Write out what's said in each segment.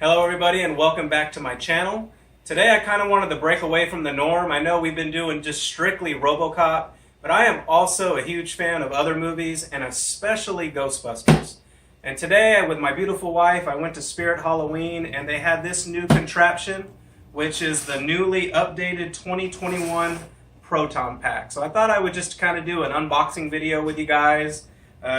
Hello everybody and welcome back to my channel. Today I kind of wanted to break away from the norm. I know we've been doing just strictly RoboCop, but I am also a huge fan of other movies and especially Ghostbusters. And today with my beautiful wife I went to Spirit Halloween and they had this new contraption, which is the newly updated 2021 Proton pack. So I thought I would just kind of do an unboxing video with you guys,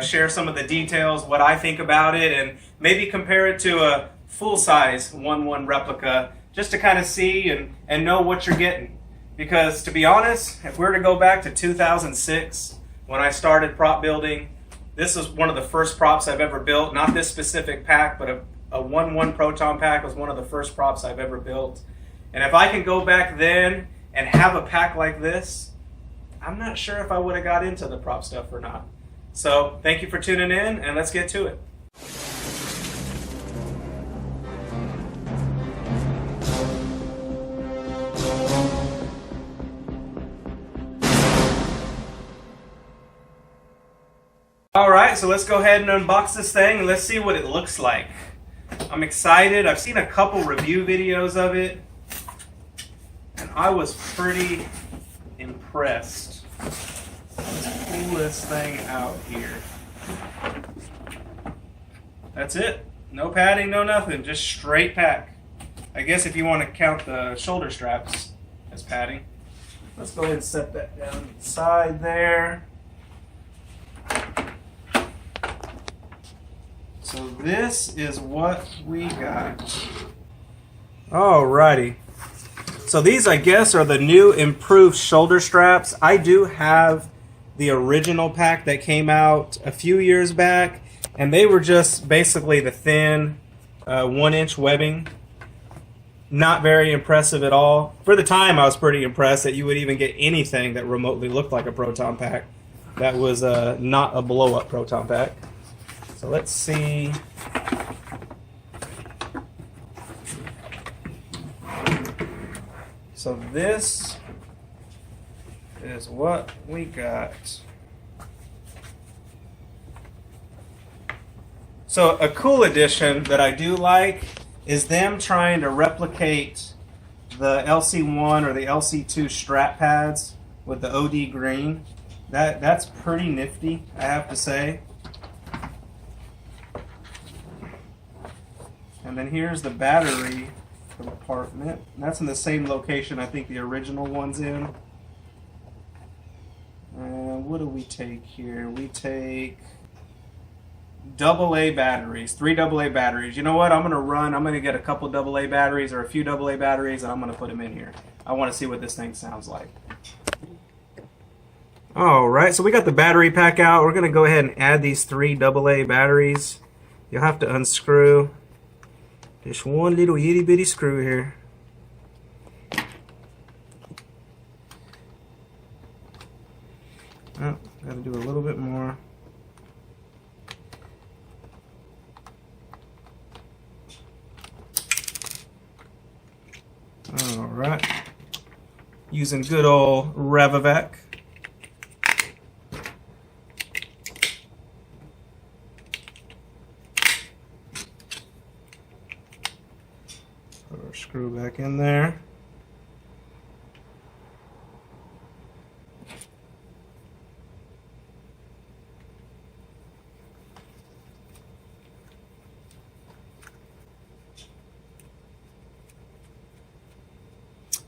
share some of the details, what I think about it, and maybe compare it to a full-size 1/1 replica just to kind of see and know what you're getting. Because to be honest, if we were to go back to 2006 when I started prop building, this is one of the first props I've ever built. Not this specific pack, but a 1/1 Proton pack was one of the first props I've ever built. And if I can go back then and have a pack like this, I'm not sure if I would have got into the prop stuff or not. So thank you for tuning in and let's get to it. Alright, so let's go ahead and unbox this thing and let's see what it looks like. I'm excited. I've seen a couple review videos of it and I was pretty impressed. Let's pull this thing out here. That's it. No padding, no nothing. Just straight pack. I guess if you want to count the shoulder straps as padding. Let's go ahead and set that down inside there. So this is what we got. Alrighty. So these, I guess, are the new improved shoulder straps. I do have the original pack that came out a few years back, and they were just basically the thin 1-inch webbing. Not very impressive at all. For the time, I was pretty impressed that you would even get anything that remotely looked like a Proton pack. That was not a blow-up Proton pack. So let's see. So this is what we got. So a cool addition that I do like is them trying to replicate the LC1 or the LC2 strap pads with the OD green. That's pretty nifty, I have to say. And then here's the battery compartment. That's in the same location I think the original one's in. And what do we take here? We take AA batteries, 3 AA batteries. You know what? I'm going to get a couple AA batteries or a few AA batteries and I'm going to put them in here. I want to see what this thing sounds like. Alright, so we got the battery pack out. We're going to go ahead and add these 3 AA batteries. You'll have to unscrew just one little itty bitty screw here. Oh, gotta do a little bit more. Alright. Using good old Revovac. Put our screw back in there.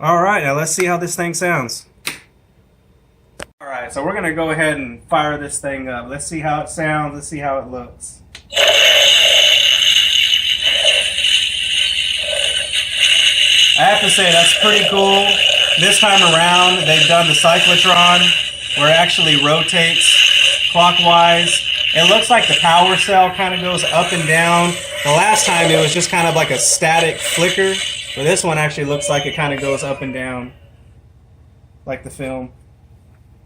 Alright, now let's see how this thing sounds. Alright, so we're going to go ahead and fire this thing up. Let's see how it sounds, let's see how it looks. I have to say, that's pretty cool. This time around, they've done the cyclotron, where it actually rotates clockwise. It looks like the power cell kind of goes up and down. The last time, it was just kind of like a static flicker. But this one actually looks like it kind of goes up and down, like the film.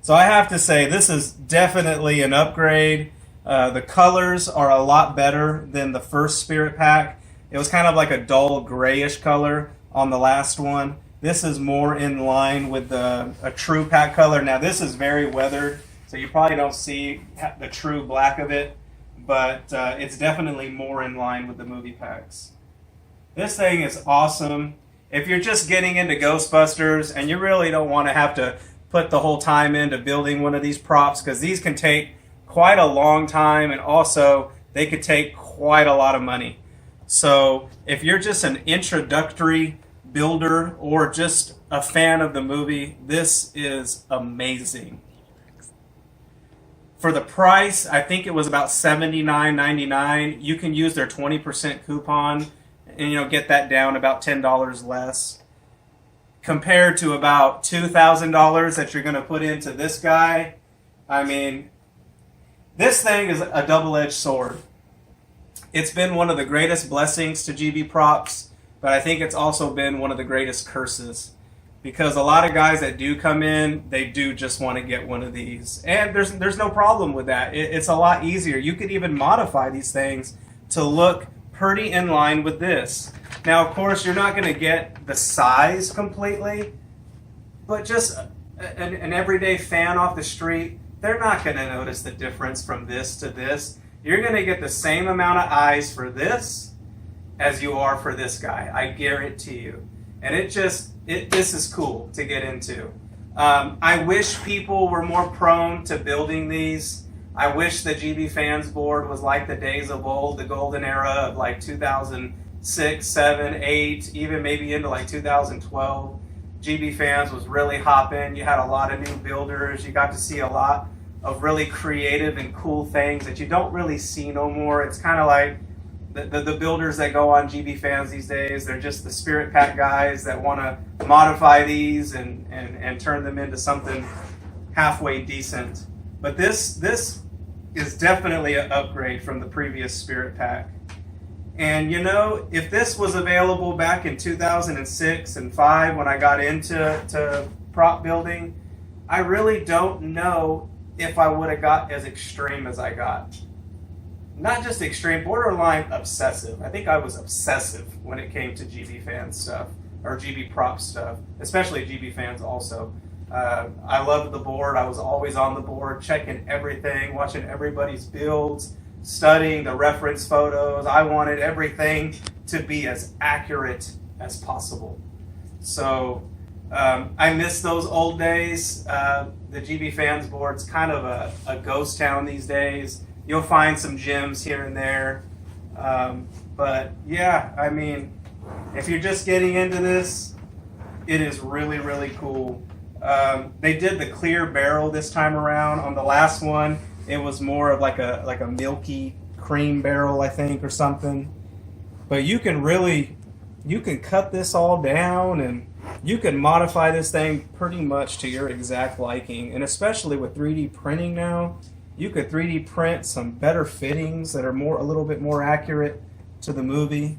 So I have to say, this is definitely an upgrade. The colors are a lot better than the first Spirit pack. It was kind of like a dull grayish color on the last one. This is more in line with a true pack color. Now this is very weathered, so you probably don't see the true black of it, but it's definitely more in line with the movie packs. This thing is awesome. If you're just getting into Ghostbusters and you really don't want to have to put the whole time into building one of these props, because these can take quite a long time, and also they could take quite a lot of money. So if you're just an introductory builder or just a fan of the movie, this is amazing. For the price, I think it was about $79.99. You can use their 20% coupon and get that down about $10 less, compared to about $2,000 that you're going to put into this guy. I mean, this thing is a double-edged sword. It's been one of the greatest blessings to GB Props, but I think it's also been one of the greatest curses, because a lot of guys that do come in, they do just want to get one of these. And there's no problem with that. It's a lot easier. You could even modify these things to look pretty in line with this. Now, of course, you're not going to get the size completely, but just an everyday fan off the street, they're not going to notice the difference from this to this. You're going to get the same amount of eyes for this as you are for this guy. I guarantee you. And this is cool to get into. I wish people were more prone to building these. I wish the GBFans board was like the days of old, the golden era of like 2006, 7, 8, even maybe into like 2012. GBFans was really hopping. You had a lot of new builders. You got to see a lot of really creative and cool things that you don't really see no more. It's kind of like the builders that go on GBFans these days. They're just the spirit pack guys that want to modify these and turn them into something halfway decent. But this is definitely an upgrade from the previous spirit pack. And if this was available back in 2006 and 5 when I got into prop building, I really don't know if I would have got as extreme as I got. Not just extreme, borderline obsessive. I think I was obsessive when it came to GBFans stuff, or GB prop stuff, especially GBFans also. I loved the board. I was always on the board, checking everything, watching everybody's builds, studying the reference photos. I wanted everything to be as accurate as possible. So I miss those old days. The GBFans board's kind of a ghost town these days. You'll find some gems here and there. But yeah, I mean, if you're just getting into this, it is really, really cool. They did the clear barrel this time around. On the last one, it was more of like a milky cream barrel, I think, or something. But you can cut this all down, and you can modify this thing pretty much to your exact liking. And especially with 3D printing now, you could 3D print some better fittings that are a little bit more accurate to the movie.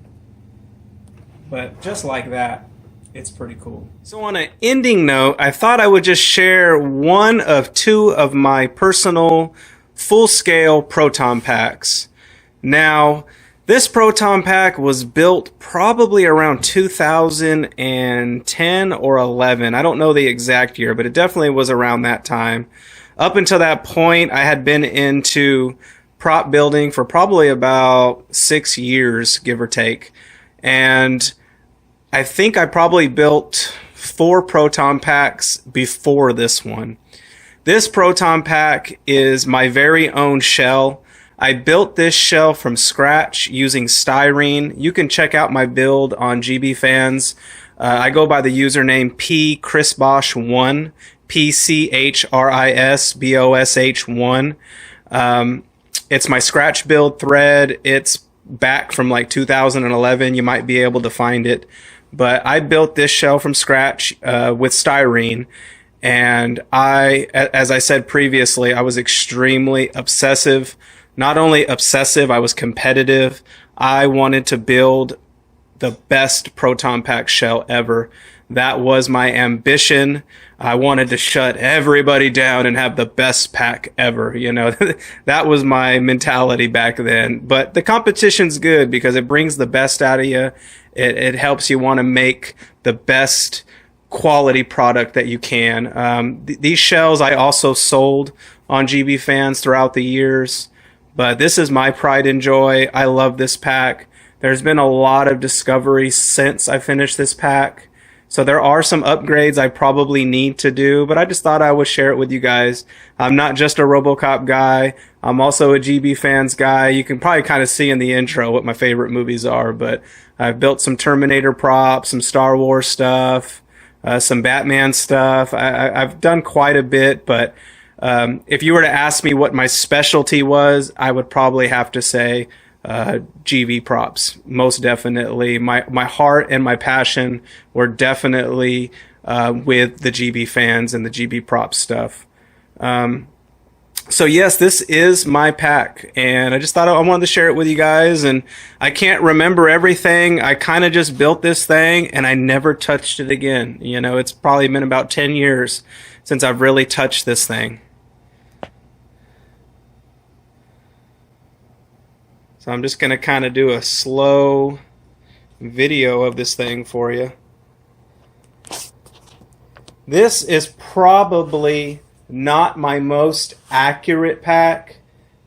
But just like that, it's pretty cool. So on an ending note, I thought I would just share one of two of my personal full-scale Proton packs. Now, this Proton pack was built probably around 2010 or 11. I don't know the exact year, but it definitely was around that time. Up until that point, I had been into prop building for probably about 6 years, give or take. And I think I probably built 4 Proton packs before this one. This Proton pack is my very own shell. I built this shell from scratch using styrene. You can check out my build on GBFans. I go by the username Pchrisbosh1, Pchrisbosh1. It's my scratch build thread. It's back from like 2011. You might be able to find it. But I built this shell from scratch with styrene. And as I said previously, I was extremely obsessive. Not only obsessive, I was competitive. I wanted to build the best Proton pack shell ever. That was my ambition. I wanted to shut everybody down and have the best pack ever. That was my mentality back then. But the competition's good because it brings the best out of you. It helps you want to make the best quality product that you can. These shells I also sold on GBFans throughout the years. But this is my pride and joy. I love this pack. There's been a lot of discovery since I finished this pack. So there are some upgrades I probably need to do, but I just thought I would share it with you guys. I'm not just a RoboCop guy. I'm also a GBFans guy. You can probably kind of see in the intro what my favorite movies are, but I've built some Terminator props, some Star Wars stuff, some Batman stuff. I've done quite a bit, but if you were to ask me what my specialty was, I would probably have to say GV props. Most definitely. My heart and my passion were definitely with the GB fans and the GB prop stuff. So yes, this is my pack, and I just thought I wanted to share it with you guys. And I can't remember everything. I kind of just built this thing and I never touched it again. You know, it's probably been about 10 years since I've really touched this thing. So I'm just going to kind of do a slow video of this thing for you. This is probably not my most accurate pack.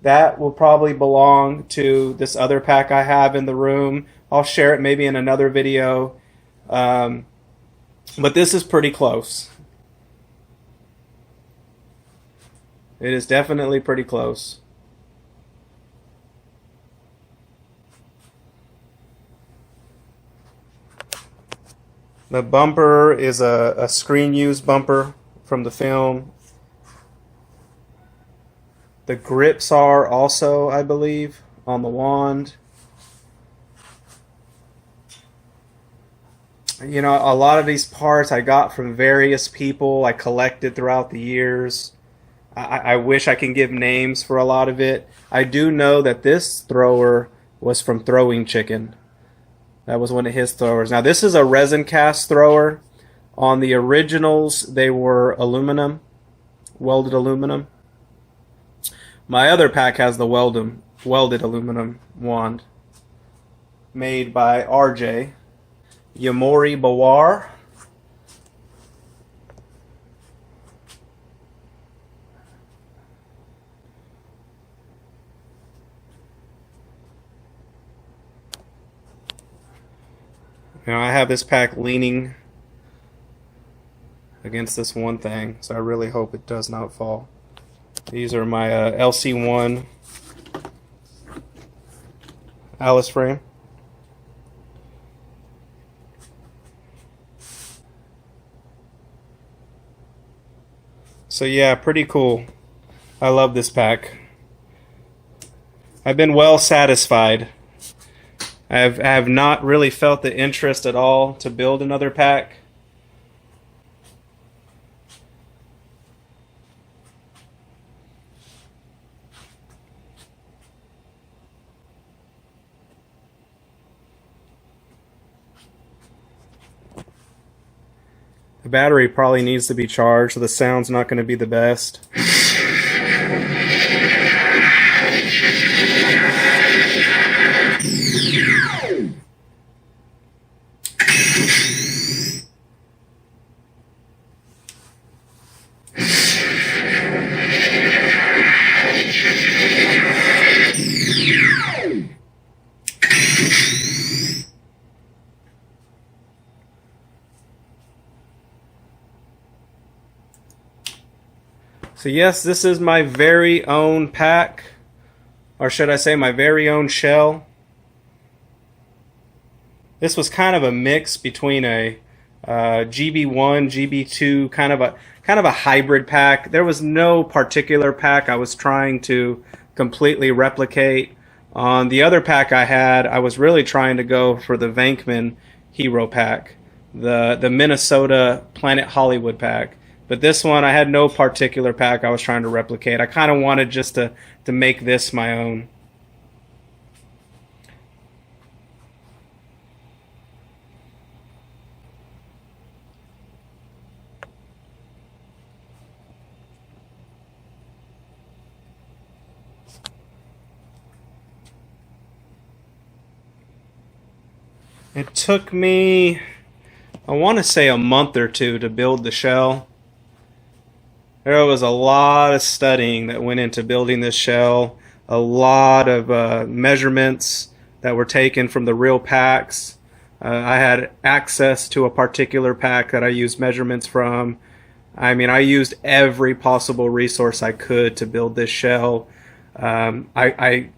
That will probably belong to this other pack I have in the room. I'll share it maybe in another video. But this is pretty close. It is definitely pretty close. The bumper is a screen use bumper from the film. The grips are also, I believe, on the wand. You know, a lot of these parts I got from various people I collected throughout the years. I wish I can give names for a lot of it. I do know that this thrower was from Throwing Chicken. That was one of his throwers. Now this is a resin cast thrower. On the originals they were aluminum, welded aluminum. My other pack has the welded aluminum wand, made by RJ Yamori Bawar. Now I have this pack leaning against this one thing, so I really hope it does not fall. These are my LC1 Alice frame. So yeah, pretty cool. I love this pack. I've been well satisfied. I have not really felt the interest at all to build another pack. The battery probably needs to be charged, so the sound's not going to be the best. So yes, this is my very own pack, or should I say my very own shell. This was kind of a mix between a GB1, GB2, kind of a hybrid pack. There was no particular pack I was trying to completely replicate. On the other pack I had, I was really trying to go for the Venkman Hero pack, the Minnesota Planet Hollywood pack. But this one, I had no particular pack I was trying to replicate. I kind of wanted just to make this my own. It took me, I want to say, a month or two to build the shell. There was a lot of studying that went into building this shell, a lot of measurements, that were taken from the real packs. I had access to a particular pack that I used measurements from. I mean, I used every possible resource I could to build this shell. I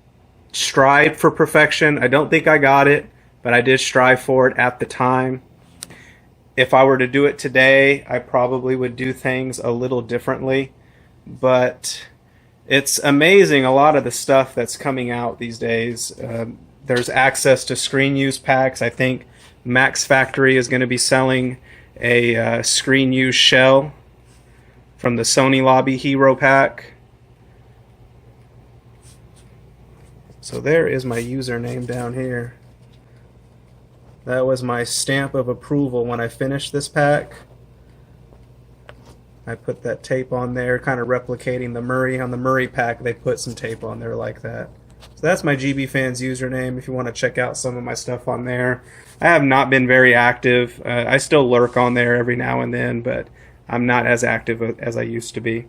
strived for perfection. I don't think I got it, but I did strive for it at the time. If I were to do it today, I probably would do things a little differently. But it's amazing, a lot of the stuff that's coming out these days. There's access to screen use packs. I think Max Factory is going to be selling a screen use shell from the Sony Lobby Hero pack. So there is my username down here. That was my stamp of approval when I finished this pack. I put that tape on there, kind of replicating the Murray. On the Murray pack, they put some tape on there like that. So that's my GBFans username if you want to check out some of my stuff on there. I have not been very active. I still lurk on there every now and then, but I'm not as active as I used to be.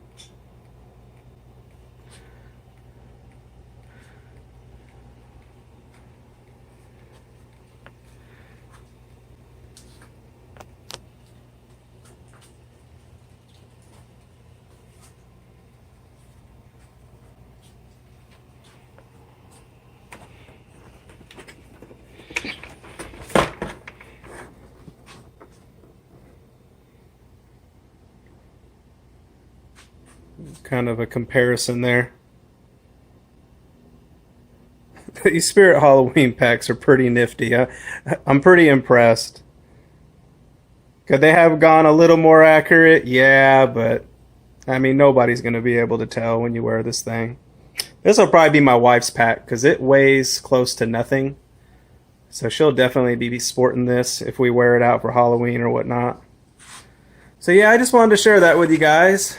Kind of a comparison there. These Spirit Halloween packs are pretty nifty. I'm pretty impressed. Could they have gone a little more accurate? Yeah, but I mean, nobody's going to be able to tell when you wear this thing. This will probably be my wife's pack because it weighs close to nothing. So she'll definitely be sporting this if we wear it out for Halloween or whatnot. So yeah, I just wanted to share that with you guys.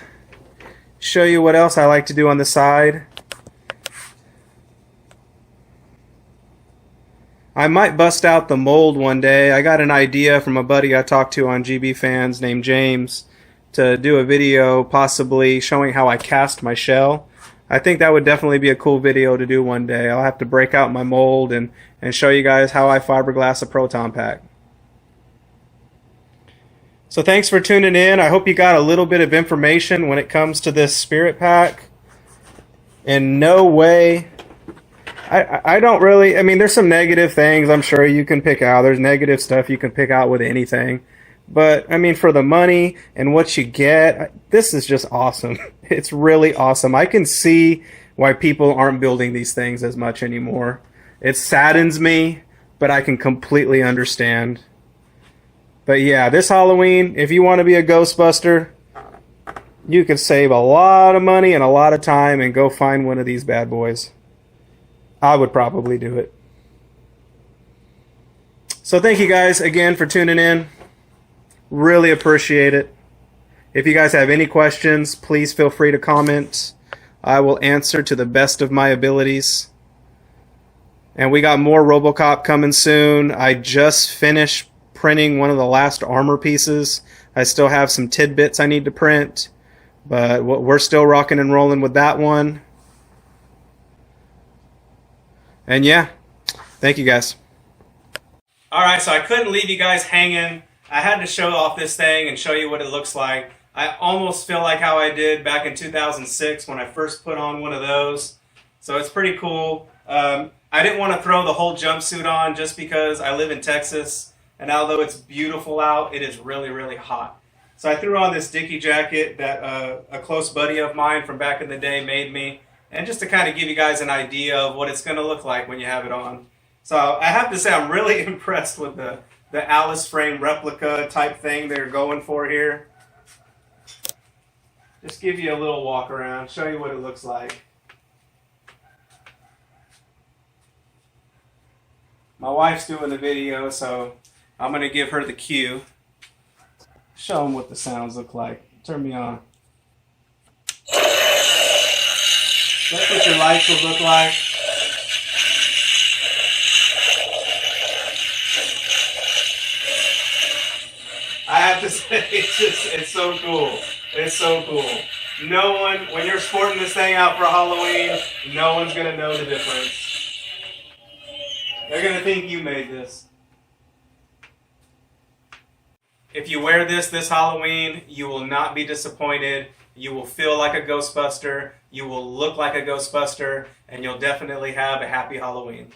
Show you what else I like to do on the side. I might bust out the mold one day. I got an idea from a buddy I talked to on GBFans named James to do a video possibly showing how I cast my shell. I think that would definitely be a cool video to do one day. I'll have to break out my mold and show you guys how I fiberglass a Proton pack. So thanks for tuning in. I hope you got a little bit of information when it comes to this Spirit pack. In no way, I don't really, I mean, there's some negative things I'm sure you can pick out. There's negative stuff you can pick out with anything. But, I mean, for the money and what you get, this is just awesome. It's really awesome. I can see why people aren't building these things as much anymore. It saddens me, but I can completely understand. But yeah, this Halloween, if you want to be a Ghostbuster, you can save a lot of money and a lot of time and go find one of these bad boys. I would probably do it. So thank you guys again for tuning in. Really appreciate it. If you guys have any questions, please feel free to comment. I will answer to the best of my abilities. And we got more RoboCop coming soon. I just finished printing one of the last armor pieces. I still have some tidbits I need to print, but we're still rocking and rolling with that one. And yeah, thank you guys. Alright, so I couldn't leave you guys hanging. I had to show off this thing and show you what it looks like. I almost feel like how I did back in 2006 when I first put on one of those. So it's pretty cool. I didn't want to throw the whole jumpsuit on just because I live in Texas. And although it's beautiful out, it is really, really hot. So I threw on this Dickie jacket that a close buddy of mine from back in the day made me. And just to kind of give you guys an idea of what it's going to look like when you have it on. So I have to say I'm really impressed with the Alice frame replica type thing they're going for here. Just give you a little walk around, show you what it looks like. My wife's doing the video, so I'm going to give her the cue. Show them what the sounds look like. Turn me on. That's what your lights will look like. I have to say, it's so cool. It's so cool. No one, when you're sporting this thing out for Halloween, no one's going to know the difference. They're gonna think you made this. If you wear this Halloween, you will not be disappointed. You will feel like a Ghostbuster, you will look like a Ghostbuster, and you'll definitely have a happy Halloween.